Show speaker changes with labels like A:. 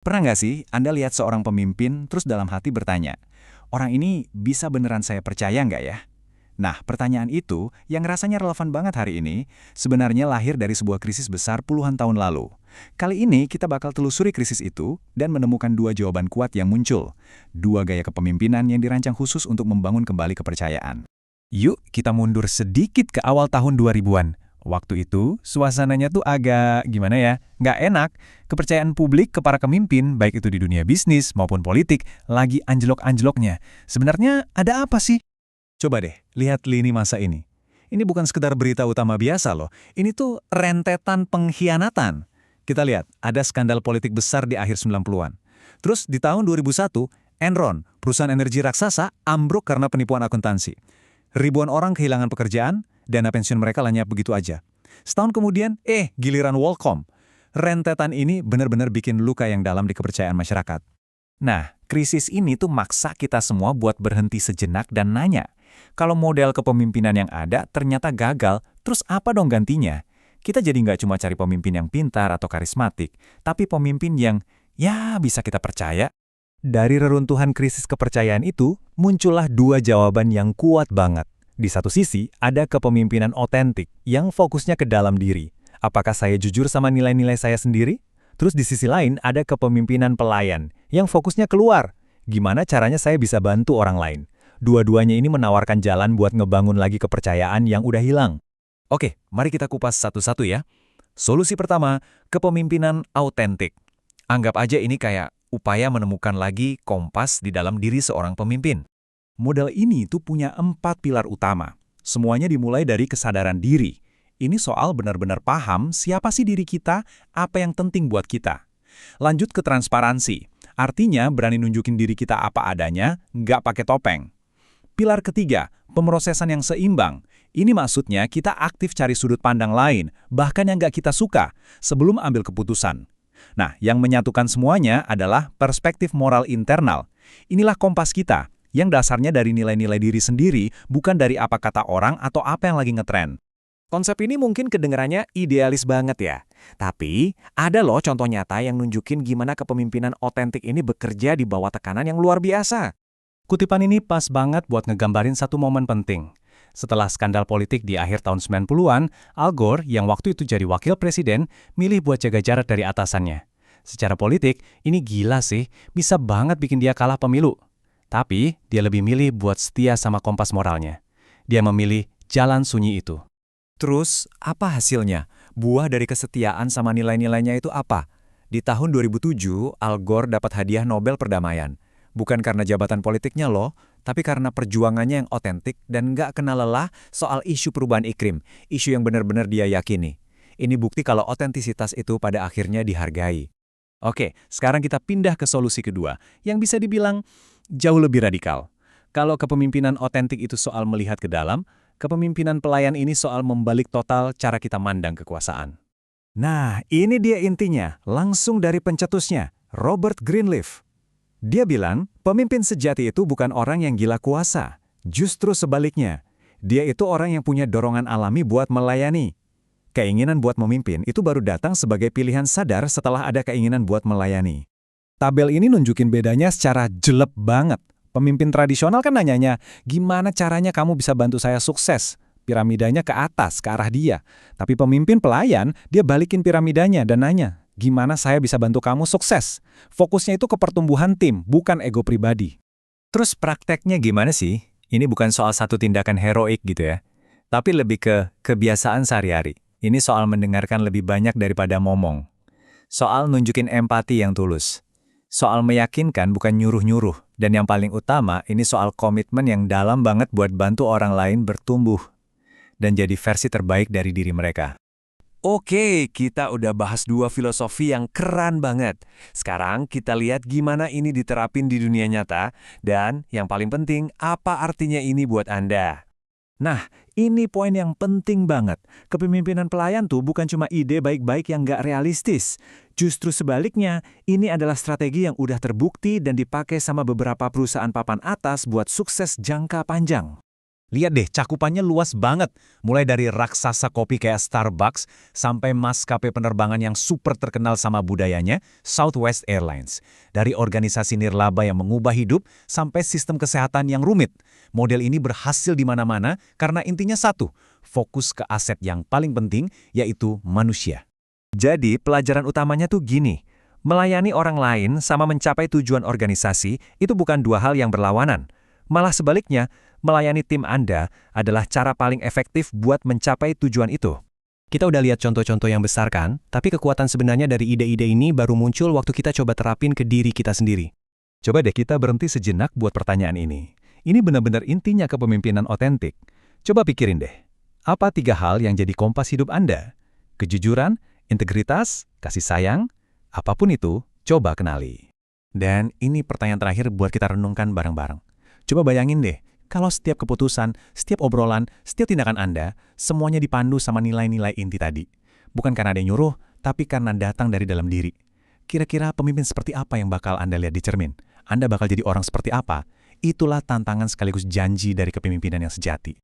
A: Pernah nggak sih Anda lihat seorang pemimpin terus dalam hati bertanya, orang ini bisa beneran saya percaya nggak ya? Nah, pertanyaan itu yang rasanya relevan banget hari ini, sebenarnya lahir dari sebuah krisis besar puluhan tahun lalu. Kali ini kita bakal telusuri krisis itu dan menemukan dua jawaban kuat yang muncul. Dua gaya kepemimpinan yang dirancang khusus untuk membangun kembali kepercayaan. Yuk kita mundur sedikit ke awal tahun 2000-an. Waktu itu, suasananya tuh agak, gimana ya, nggak enak. Kepercayaan publik ke para pemimpin, baik itu di dunia bisnis maupun politik, lagi anjlok-anjloknya. Sebenarnya ada apa sih? Coba deh, lihat lini masa ini. Ini bukan sekedar berita utama biasa loh. Ini tuh rentetan pengkhianatan. Kita lihat, ada skandal politik besar di akhir 90-an. Terus di tahun 2001, Enron, perusahaan energi raksasa, ambruk karena penipuan akuntansi. Ribuan orang kehilangan pekerjaan, dana pensiun mereka lenyap begitu aja. Setahun kemudian, giliran WorldCom. Rentetan ini benar-benar bikin luka yang dalam di kepercayaan masyarakat. Nah, krisis ini tuh maksa kita semua buat berhenti sejenak dan nanya, kalau model kepemimpinan yang ada ternyata gagal, terus apa dong gantinya? Kita jadi nggak cuma cari pemimpin yang pintar atau karismatik, tapi pemimpin yang, ya bisa kita percaya. Dari reruntuhan krisis kepercayaan itu, muncullah dua jawaban yang kuat banget. Di satu sisi, ada kepemimpinan otentik yang fokusnya ke dalam diri. Apakah saya jujur sama nilai-nilai saya sendiri? Terus di sisi lain, ada kepemimpinan pelayan yang fokusnya keluar. Gimana caranya saya bisa bantu orang lain? Dua-duanya ini menawarkan jalan buat ngebangun lagi kepercayaan yang udah hilang. Oke, mari kita kupas satu-satu ya. Solusi pertama, kepemimpinan autentik. Anggap aja ini kayak upaya menemukan lagi kompas di dalam diri seorang pemimpin. Model ini tuh punya 4 pilar utama. Semuanya dimulai dari kesadaran diri. Ini soal benar-benar paham siapa sih diri kita, apa yang penting buat kita. Lanjut ke transparansi. Artinya berani nunjukin diri kita apa adanya, nggak pakai topeng. Pilar ketiga, pemrosesan yang seimbang. Ini maksudnya kita aktif cari sudut pandang lain, bahkan yang nggak kita suka, sebelum ambil keputusan. Nah, yang menyatukan semuanya adalah perspektif moral internal. Inilah kompas kita, yang dasarnya dari nilai-nilai diri sendiri, bukan dari apa kata orang atau apa yang lagi ngetren. Konsep ini mungkin kedengarannya idealis banget ya. Tapi, ada loh contoh nyata yang nunjukin gimana kepemimpinan otentik ini bekerja di bawah tekanan yang luar biasa. Kutipan ini pas banget buat ngegambarin satu momen penting. Setelah skandal politik di akhir tahun 90-an, Al Gore yang waktu itu jadi wakil presiden, milih buat jaga jarak dari atasannya. Secara politik, ini gila sih, bisa banget bikin dia kalah pemilu. Tapi, dia lebih milih buat setia sama kompas moralnya. Dia memilih jalan sunyi itu. Terus, apa hasilnya? Buah dari kesetiaan sama nilai-nilainya itu apa? Di tahun 2007, Al Gore dapat hadiah Nobel Perdamaian. Bukan karena jabatan politiknya loh, tapi karena perjuangannya yang otentik dan nggak kenal lelah soal isu perubahan iklim, isu yang benar-benar dia yakini. Ini bukti kalau otentisitas itu pada akhirnya dihargai. Oke, sekarang kita pindah ke solusi kedua, yang bisa dibilang jauh lebih radikal. Kalau kepemimpinan otentik itu soal melihat ke dalam, kepemimpinan pelayan ini soal membalik total cara kita mandang kekuasaan. Nah, ini dia intinya, langsung dari pencetusnya, Robert Greenleaf. Dia bilang, pemimpin sejati itu bukan orang yang gila kuasa. Justru sebaliknya, dia itu orang yang punya dorongan alami buat melayani. Keinginan buat memimpin itu baru datang sebagai pilihan sadar setelah ada keinginan buat melayani. Tabel ini nunjukin bedanya secara jelek banget. Pemimpin tradisional kan nanyanya, gimana caranya kamu bisa bantu saya sukses? Piramidanya ke atas, ke arah dia. Tapi pemimpin pelayan, dia balikin piramidanya dan nanya, gimana saya bisa bantu kamu sukses? Fokusnya itu ke pertumbuhan tim, bukan ego pribadi. Terus prakteknya gimana sih? Ini bukan soal satu tindakan heroik gitu ya. Tapi lebih ke kebiasaan sehari-hari. Ini soal mendengarkan lebih banyak daripada ngomong. Soal nunjukin empati yang tulus. Soal meyakinkan bukan nyuruh-nyuruh. Dan yang paling utama, ini soal komitmen yang dalam banget buat bantu orang lain bertumbuh. Dan jadi versi terbaik dari diri mereka. Oke, kita udah bahas dua filosofi yang keren banget. Sekarang kita lihat gimana ini diterapin di dunia nyata, dan yang paling penting, apa artinya ini buat Anda. Nah, ini poin yang penting banget. Kepemimpinan pelayan tuh bukan cuma ide baik-baik yang nggak realistis. Justru sebaliknya, ini adalah strategi yang udah terbukti dan dipakai sama beberapa perusahaan papan atas buat sukses jangka panjang. Lihat deh, cakupannya luas banget. Mulai dari raksasa kopi kayak Starbucks, sampai maskapai penerbangan yang super terkenal sama budayanya, Southwest Airlines. Dari organisasi nirlaba yang mengubah hidup, sampai sistem kesehatan yang rumit. Model ini berhasil di mana-mana karena intinya satu, fokus ke aset yang paling penting, yaitu manusia. Jadi, pelajaran utamanya tuh gini. Melayani orang lain sama mencapai tujuan organisasi itu bukan dua hal yang berlawanan. Malah sebaliknya, melayani tim Anda adalah cara paling efektif buat mencapai tujuan itu. Kita udah lihat contoh-contoh yang besar kan, tapi kekuatan sebenarnya dari ide-ide ini baru muncul waktu kita coba terapin ke diri kita sendiri. Coba deh kita berhenti sejenak buat pertanyaan ini. Ini benar-benar intinya kepemimpinan otentik. Coba pikirin deh, apa 3 hal yang jadi kompas hidup Anda? Kejujuran, integritas, kasih sayang, apapun itu, coba kenali. Dan ini pertanyaan terakhir buat kita renungkan bareng-bareng. Coba bayangin deh, kalau setiap keputusan, setiap obrolan, setiap tindakan Anda, semuanya dipandu sama nilai-nilai inti tadi. Bukan karena ada yang nyuruh, tapi karena datang dari dalam diri. Kira-kira pemimpin seperti apa yang bakal Anda lihat di cermin? Anda bakal jadi orang seperti apa? Itulah tantangan sekaligus janji dari kepemimpinan yang sejati.